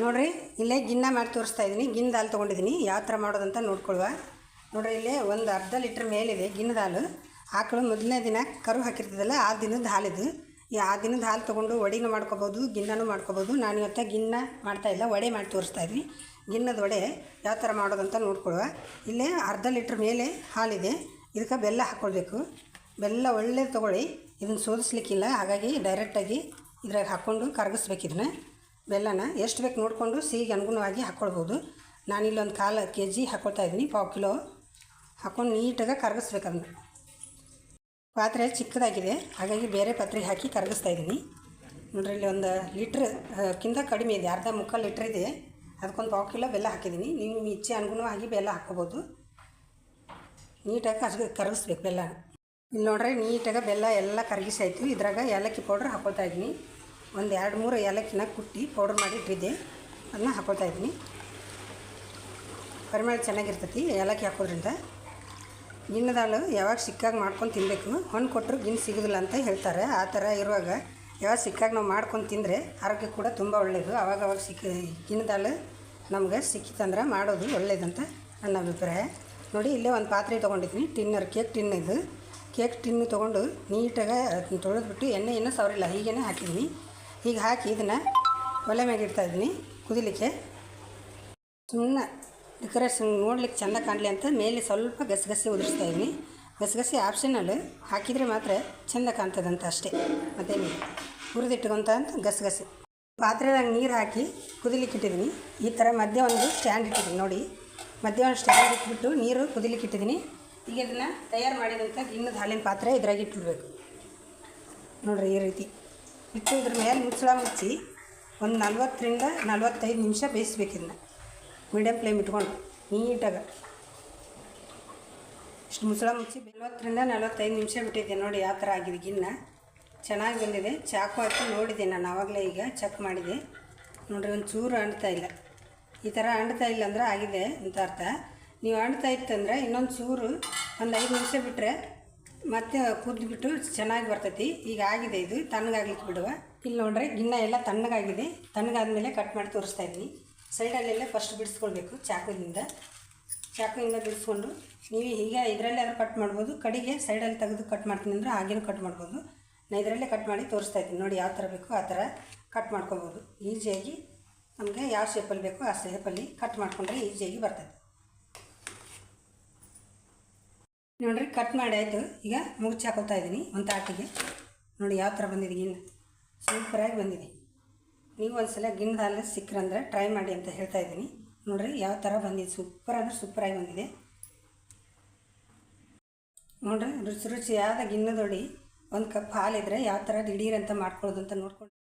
ನೋಡಿರಿ ಇಲ್ಲೇ ಗಿನ್ನ ಮಾಡಿ ತೋರಿಸ್ತಾ ಇದ್ದೀನಿ. ಗಿನ್ನದ ಹಾಲು ತೊಗೊಂಡಿದ್ದೀನಿ. ಯಾವ ಥರ ಮಾಡೋದಂತ ನೋಡ್ಕೊಳ್ಳುವ. ನೋಡಿರಿ ಇಲ್ಲೇ ಒಂದು ಅರ್ಧ ಲೀಟ್ರ್ ಮೇಲಿದೆ ಗಿನ್ನದ ಹಾಲು. ಆಕಳು ಮೊದಲನೇ ದಿನ ಕರು ಹಾಕಿರ್ತದಲ್ಲ ಆ ದಿನದ ಹಾಲಿದು. ಆ ದಿನದ ಹಾಲು ತೊಗೊಂಡು ವಡೆನೂ ಮಾಡ್ಕೊಬೋದು, ಗಿನ್ನನೂ ಮಾಡ್ಕೊಬೋದು. ನಾನು ಇವತ್ತು ಗಿನ್ನ ಮಾಡ್ತಾಯಿಲ್ಲ, ವಡೆ ಮಾಡಿ ತೋರಿಸ್ತಾ ಇದ್ದೀನಿ. ಗಿನ್ನದ ವಡೆ ಯಾವ ಥರ ಮಾಡೋದಂತ ನೋಡ್ಕೊಳ್ಳುವ. ಇಲ್ಲೇ ಅರ್ಧ ಲೀಟ್ರ್ ಮೇಲೆ ಹಾಲಿದೆ. ಇದಕ್ಕೆ ಬೆಲ್ಲ ಹಾಕ್ಕೊಳ್ಬೇಕು. ಬೆಲ್ಲ ಒಳ್ಳೇದು ತೊಗೊಳ್ಳಿ, ಇದನ್ನು ಸೋದಿಸ್ಲಿಕ್ಕಿಲ್ಲ. ಹಾಗಾಗಿ ಡೈರೆಕ್ಟಾಗಿ ಇದ್ರಾಗ ಹಾಕ್ಕೊಂಡು ಕರಗಿಸ್ಬೇಕು. ಇದನ್ನ ಬೆಲ್ಲನ ಎಷ್ಟು ಬೇಕು ನೋಡಿಕೊಂಡು ಸಿಹಿಗೆ ಅನುಗುಣವಾಗಿ ಹಾಕ್ಕೊಳ್ಬೋದು. ನಾನಿಲ್ಲೊಂದು 1/4 kg ಹಾಕ್ಕೊಳ್ತಾ ಇದ್ದೀನಿ. 1/4 ಕಿಲೋ ಹಾಕ್ಕೊಂಡು ನೀಟಾಗಿ ಕರಗಿಸ್ಬೇಕು. ಅದನ್ನು ಪಾತ್ರೆ ಚಿಕ್ಕದಾಗಿದೆ, ಹಾಗಾಗಿ ಬೇರೆ ಪಾತ್ರೆಗೆ ಹಾಕಿ ಕರಗಿಸ್ತಾ ಇದ್ದೀನಿ. ನೋಡ್ರಿ ಇಲ್ಲಿ ಒಂದು ಲೀಟ್ರ್ಕ್ಕಿಂತ ಕಡಿಮೆ ಇದೆ, ಅರ್ಧ ಮುಕ್ಕಾಲು ಲೀಟ್ರ್ ಇದೆ. ಅದಕ್ಕೊಂದು 1/4 ಕಿಲೋ ಬೆಲ್ಲ ಹಾಕಿದ್ದೀನಿ. ನೀವು ನಿಮ್ಮ ಇಚ್ಛೆ ಅನುಗುಣವಾಗಿ ಬೆಲ್ಲ ಹಾಕ್ಕೋಬೋದು. ನೀಟಾಗಿ ಕರಗಿಸ್ಬೇಕು ಬೆಲ್ಲ. ಇಲ್ಲಿ ನೋಡ್ರಿ ನೀಟಾಗಿ ಬೆಲ್ಲ ಎಲ್ಲ ಕರಗಿಸಾಯಿತು. ಇದ್ರಾಗ ಏಲಕ್ಕಿ ಪೌಡ್ರ್ ಹಾಕ್ಕೊಳ್ತಾ ಇದ್ದೀನಿ. ಒಂದು 2-3 ಏಲಕ್ಕಿನ ಕುಟ್ಟಿ ಪೌಡ್ರ್ ಮಾಡಿ ಇಟ್ಟಿದ್ದೆ, ಅದನ್ನ ಹಾಕ್ಕೊಳ್ತಾ ಇದ್ದೀನಿ. ಪರಿಮಳ ಚೆನ್ನಾಗಿರ್ತೈತಿ ಏಲಕ್ಕಿ ಹಾಕೋದ್ರಿಂದ. ಗಿನ್ನದ ಹಾಲು ಯಾವಾಗ ಸಿಕ್ಕಾಗಿ ಮಾಡ್ಕೊಂಡು ತಿನ್ನಬೇಕು. ಹೊಣ್ಣು ಕೊಟ್ಟರು ಗಿನ್ನು ಸಿಗೋದಿಲ್ಲ ಅಂತ ಹೇಳ್ತಾರೆ. ಆ ಥರ ಇರುವಾಗ ಯಾವಾಗ ಸಿಕ್ಕಾಗಿ ನಾವು ಮಾಡ್ಕೊಂಡು ತಿಂದರೆ ಆರೋಗ್ಯ ಕೂಡ ತುಂಬ ಒಳ್ಳೆಯದು. ಅವಾಗವಾಗ ಗಿನ್ನದ ಹಾಲು ನಮ್ಗೆ ಸಿಕ್ಕಿತಂದ್ರೆ ಮಾಡೋದು ಒಳ್ಳೇದಂತ ನನ್ನ ಅಭಿಪ್ರಾಯ. ನೋಡಿ ಇಲ್ಲೇ ಒಂದು ಪಾತ್ರೆ ತೊಗೊಂಡಿದ್ದೀನಿ. ಟಿನ್ನರ್ ಕೇಕ್ ಟಿನ್ ಇದು. ಕೇಕ್ ಟಿನ್ನು ತೊಗೊಂಡು ನೀಟಾಗಿ ತೊಳೆದ್ಬಿಟ್ಟು ಎಣ್ಣೆಯನ್ನು ಸವರಿಲ್ಲ, ಹೀಗೇ ಹಾಕಿದ್ದೀನಿ. ಹೀಗೆ ಹಾಕಿ ಇದನ್ನು ಒಲೆ ಮ್ಯಾಗೆ ಇಡ್ತಾಯಿದ್ದೀನಿ ಕುದಿಲಿಕ್ಕೆ. ಸುಮ್ಮನೆ ಡೆಕೋರೇಷನ್ ನೋಡ್ಲಿಕ್ಕೆ ಚೆಂದ ಕಾಣಲಿ ಅಂತ ಮೇಲೆ ಸ್ವಲ್ಪ ಗಸಗಸೆ ಉದುರಿಸ್ತಾ ಇದ್ದೀನಿ. ಗಸಗಸೆ ಆಪ್ಷನಲ್, ಹಾಕಿದರೆ ಮಾತ್ರ ಚೆಂದ ಕಾಣ್ತದಂತ ಅಷ್ಟೇ. ಮತ್ತೇನು ಹುರಿದಿಟ್ಕೊಂತ ಅಂತ ಗಸಗಸೆ. ಪಾತ್ರೆದಾಗ ನೀರು ಹಾಕಿ ಕುದಿಲಿಕ್ಕೆ ಇಟ್ಟಿದ್ದೀನಿ. ಈ ಥರ ಮಧ್ಯೆ ಒಂದು ಸ್ಟ್ಯಾಂಡ್ ಇಟ್ಟಿದ್ದೀನಿ. ನೋಡಿ ಮಧ್ಯೆ ಒಂದು ಸ್ಟ್ಯಾಂಡ್ ಇಟ್ಬಿಟ್ಟು ನೀರು ಕುದಿಲಿಕ್ಕೆ ಇಟ್ಟಿದ್ದೀನಿ. ಈಗ ಇದನ್ನು ತಯಾರು ಮಾಡಿದಂಥ ಗಿನ್ನದ ಹಾಲಿನ ಪಾತ್ರೆ ಇದ್ರಾಗ ಇಟ್ಟಿರಬೇಕು. ನೋಡಿರಿ ಈ ರೀತಿ ಇಟ್ಟು ಇದ್ರ ಮೇಲೆ ಮುಚ್ಚಳ ಮುಚ್ಚಿ ಒಂದು 40ರಿಂದ 45 ನಿಮಿಷ ಬೇಯಿಸ್ಬೇಕು. ಇದನ್ನ ಮೀಡಿಯಮ್ ಫ್ಲೇಮ್ ಇಟ್ಕೊಂಡು ನೀಟಾಗಿ ಇಷ್ಟು ಮುಚ್ಚಳ ಮುಚ್ಚಿ 40ರಿಂದ 45 ನಿಮಿಷ ಬಿಟ್ಟಿದ್ದೆ. ನೋಡಿ ಯಾವ ಥರ ಆಗಿದೆ ಗಿನ್ನ, ಚೆನ್ನಾಗಿ ಬಂದಿದೆ. ಚಾಕು ಹಾಕಿ ನೋಡಿದೆ ನಾನು ಆವಾಗಲೇ, ಈಗ ಚೆಕ್ ಮಾಡಿದೆ. ನೋಡಿರಿ ಒಂದು ಚೂರು ಅಂಡ್ತಾ ಇಲ್ಲ. ಈ ಥರ ಅಂಡ್ತಾ ಇಲ್ಲ ಅಂದರೆ ಆಗಿದೆ ಅಂತ ಅರ್ಥ. ನೀವು ಅಂಡ್ತಾ ಇತ್ತಂದರೆ ಇನ್ನೊಂದು ಚೂರು ಒಂದು 5 ನಿಮಿಷ ಬಿಟ್ಟರೆ ಮತ್ತೆ ಕುದ್ದುಬಿಟ್ಟು ಚೆನ್ನಾಗಿ ಬರ್ತೈತಿ. ಈಗ ಆಗಿದೆ, ಇದು ತಣ್ಣಗಾಗ್ಲಿಕ್ಕೆ ಬಿಡುವ. ಇಲ್ಲಿ ನೋಡ್ರಿ ಗಿನ್ನ ಎಲ್ಲ ತಣ್ಣಗಾಗಿದೆ. ತಣ್ಣಗಾದ್ಮೇಲೆ ಕಟ್ ಮಾಡಿ ತೋರಿಸ್ತಾ ಇದ್ದೀನಿ. ಸೈಡಲ್ಲೆಲ್ಲ ಫಸ್ಟ್ ಬಿಡಿಸ್ಕೊಳ್ಬೇಕು ಚಾಕುವಿಂದ ಬಿಡಿಸ್ಕೊಂಡು. ನೀವು ಈಗ ಇದರಲ್ಲೇ ಆದರೂ ಕಟ್ ಮಾಡ್ಬೋದು. ಕಡೆಗೆ ಸೈಡಲ್ಲಿ ತೆಗೆದು ಕಟ್ ಮಾಡ್ತೀನಿ ಅಂದರೆ ಹಾಗೇನೂ ಕಟ್ ಮಾಡ್ಬೋದು. ನಾನು ಇದರಲ್ಲೇ ಕಟ್ ಮಾಡಿ ತೋರಿಸ್ತಾ ಇದ್ದೀನಿ. ನೋಡಿ ಯಾವ ಥರ ಬೇಕು ಆ ಥರ ಕಟ್ ಮಾಡ್ಕೊಬೋದು. ಈಸಿಯಾಗಿ ನಮಗೆ ಯಾವ ಶೇಪಲ್ಲಿ ಬೇಕೋ ಆ ಶೇಪಲ್ಲಿ ಕಟ್ ಮಾಡಿಕೊಂಡ್ರೆ ಈಸಿಯಾಗಿ ಬರ್ತದೆ. ನೋಡಿರಿ ಕಟ್ ಮಾಡಿ ಆಯಿತು. ಈಗ ಮುಗಿಸಿ ಹಾಕೋತಾ ಇದ್ದೀನಿ ಒಂದು ತಾಟಿಗೆ. ನೋಡಿ ಯಾವ ಥರ ಬಂದಿದೆ ಗಿನ್ನ, ಸೂಪರಾಗಿ ಬಂದಿದೆ. ನೀವು ಒಂದು ಸಲ ಗಿನ್ನದ ಹಾಲು ಸಿಕ್ಕರಂದ್ರೆ ಟ್ರೈ ಮಾಡಿ ಅಂತ ಹೇಳ್ತಾ ಇದ್ದೀನಿ. ನೋಡಿರಿ ಯಾವ ಥರ ಬಂದಿದೆ, ಸೂಪರ್ ಅಂದರೆ ಸೂಪರಾಗಿ ಬಂದಿದೆ. ನೋಡಿರಿ ರುಚಿಯಾದ ಗಿನ್ನದೊಡಿ 1 ಕಪ್ ಹಾಲಿದ್ರೆ ಯಾವ ಥರ ದಿಢೀರಂತ ಮಾಡ್ಕೊಳ್ಳೋದು ಅಂತ ನೋಡ್ಕೊಂಡು